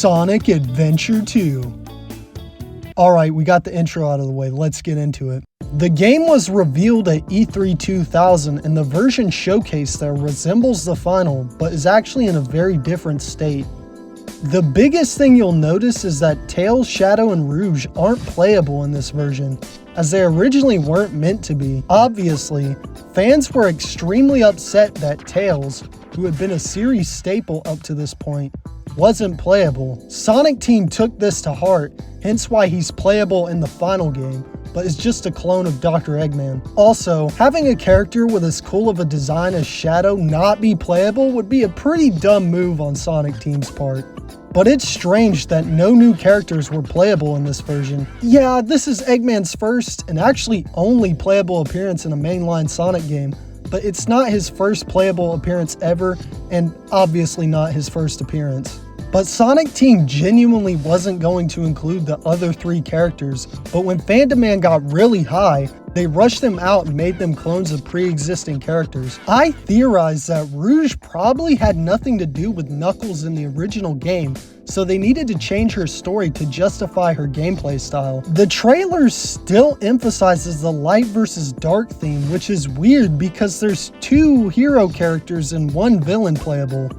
Sonic Adventure 2. Alright, we got the intro out of the way, let's get into it. The game was revealed at E3 2000 and the version showcased there resembles the final, but is actually in a very different state. The biggest thing you'll notice is that Tails, Shadow, and Rouge aren't playable in this version, as they originally weren't meant to be. Obviously, fans were extremely upset that Tails, who had been a series staple up to this point, wasn't playable. Sonic Team took this to heart, hence why he's playable in the final game, but is just a clone of Dr. Eggman. Also, having a character with as cool of a design as Shadow not be playable would be a pretty dumb move on Sonic Team's part. But it's strange that no new characters were playable in this version. Yeah, this is Eggman's first and actually only playable appearance in a mainline Sonic game, but it's not his first playable appearance ever, and obviously not his first appearance. But Sonic Team genuinely wasn't going to include the other three characters, but when fan demand got really high, they rushed them out and made them clones of pre-existing characters. I theorized that Rouge probably had nothing to do with Knuckles in the original game, so they needed to change her story to justify her gameplay style. The trailer still emphasizes the light versus dark theme, which is weird because there's two hero characters and one villain playable.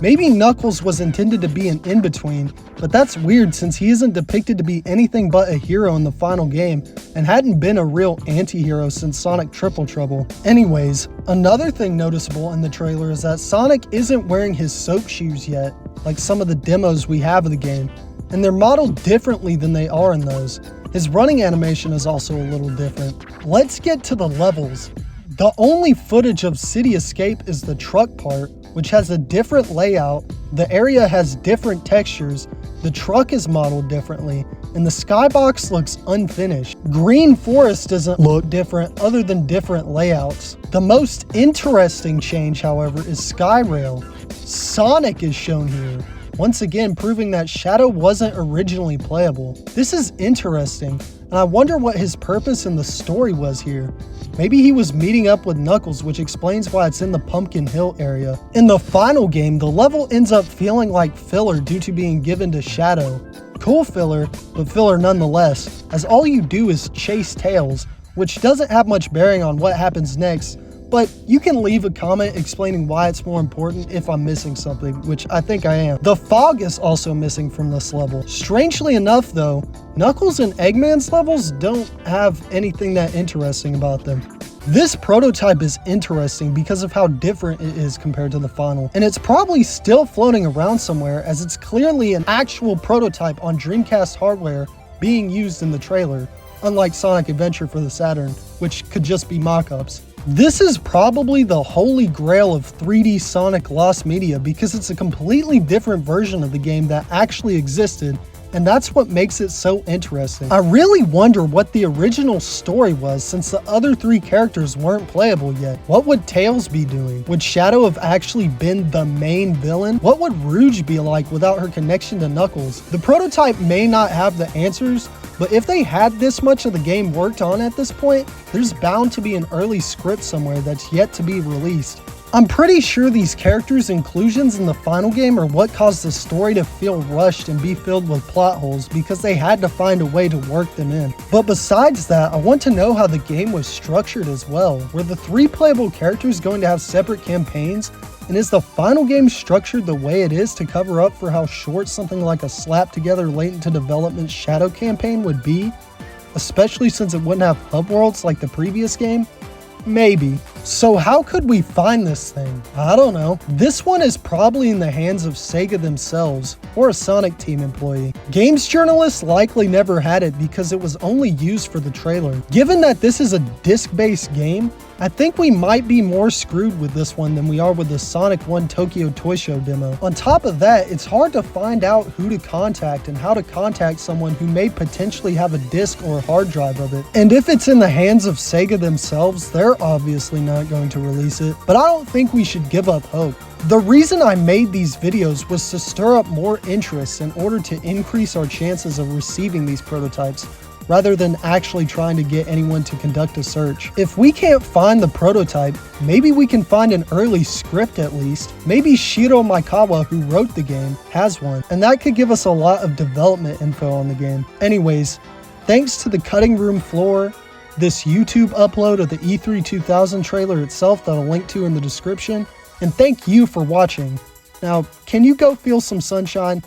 Maybe Knuckles was intended to be an in-between, but that's weird since he isn't depicted to be anything but a hero in the final game and hadn't been a real anti-hero since Sonic Triple Trouble. Anyways, another thing noticeable in the trailer is that Sonic isn't wearing his soap shoes yet, like some of the demos we have of the game, and they're modeled differently than they are in those. His running animation is also a little different. Let's get to the levels. The only footage of City Escape is the truck part, which has a different layout, the area has different textures, the truck is modeled differently, and the skybox looks unfinished. Green Forest doesn't look different other than different layouts. The most interesting change, however, is Skyrail. Sonic is shown here, once again proving that Shadow wasn't originally playable. This is interesting, and I wonder what his purpose in the story was here. Maybe he was meeting up with Knuckles, which explains why it's in the Pumpkin Hill area. In the final game, the level ends up feeling like filler due to being given to Shadow. Cool filler, but filler nonetheless, as all you do is chase Tails, which doesn't have much bearing on what happens next, but you can leave a comment explaining why it's more important if I'm missing something, which I think I am. The fog is also missing from this level. Strangely enough though, Knuckles and Eggman's levels don't have anything that interesting about them. This prototype is interesting because of how different it is compared to the final, and it's probably still floating around somewhere as it's clearly an actual prototype on Dreamcast hardware being used in the trailer, unlike Sonic Adventure for the Saturn, which could just be mock-ups. This is probably the holy grail of 3D Sonic lost media because it's a completely different version of the game that actually existed, and that's what makes it so interesting. I really wonder what the original story was since the other three characters weren't playable yet. What would Tails be doing? Would Shadow have actually been the main villain? What would Rouge be like without her connection to Knuckles? The prototype may not have the answers, but if they had this much of the game worked on at this point, there's bound to be an early script somewhere that's yet to be released. I'm pretty sure these characters' inclusions in the final game are what caused the story to feel rushed and be filled with plot holes because they had to find a way to work them in. But besides that, I want to know how the game was structured as well. Were the three playable characters going to have separate campaigns? And is the final game structured the way it is to cover up for how short something like a slap-together late-into-development Shadow campaign would be? Especially since it wouldn't have hub worlds like the previous game? Maybe. So how could we find this thing? I don't know. This one is probably in the hands of Sega themselves, or a Sonic Team employee. Games journalists likely never had it because it was only used for the trailer. Given that this is a disc-based game, I think we might be more screwed with this one than we are with the Sonic 1 Tokyo Toy Show demo. On top of that, it's hard to find out who to contact and how to contact someone who may potentially have a disc or hard drive of it. And if it's in the hands of Sega themselves, they're obviously not going to release it, but I don't think we should give up hope. The reason I made these videos was to stir up more interest in order to increase our chances of receiving these prototypes, rather than actually trying to get anyone to conduct a search. If we can't find the prototype, maybe we can find an early script at least. Maybe Shiro Maekawa, who wrote the game, has one, and that could give us a lot of development info on the game. Anyways, thanks to the cutting room floor, this YouTube upload of the E3 2000 trailer itself that I'll link to in the description, and thank you for watching. Now, can you go feel some sunshine?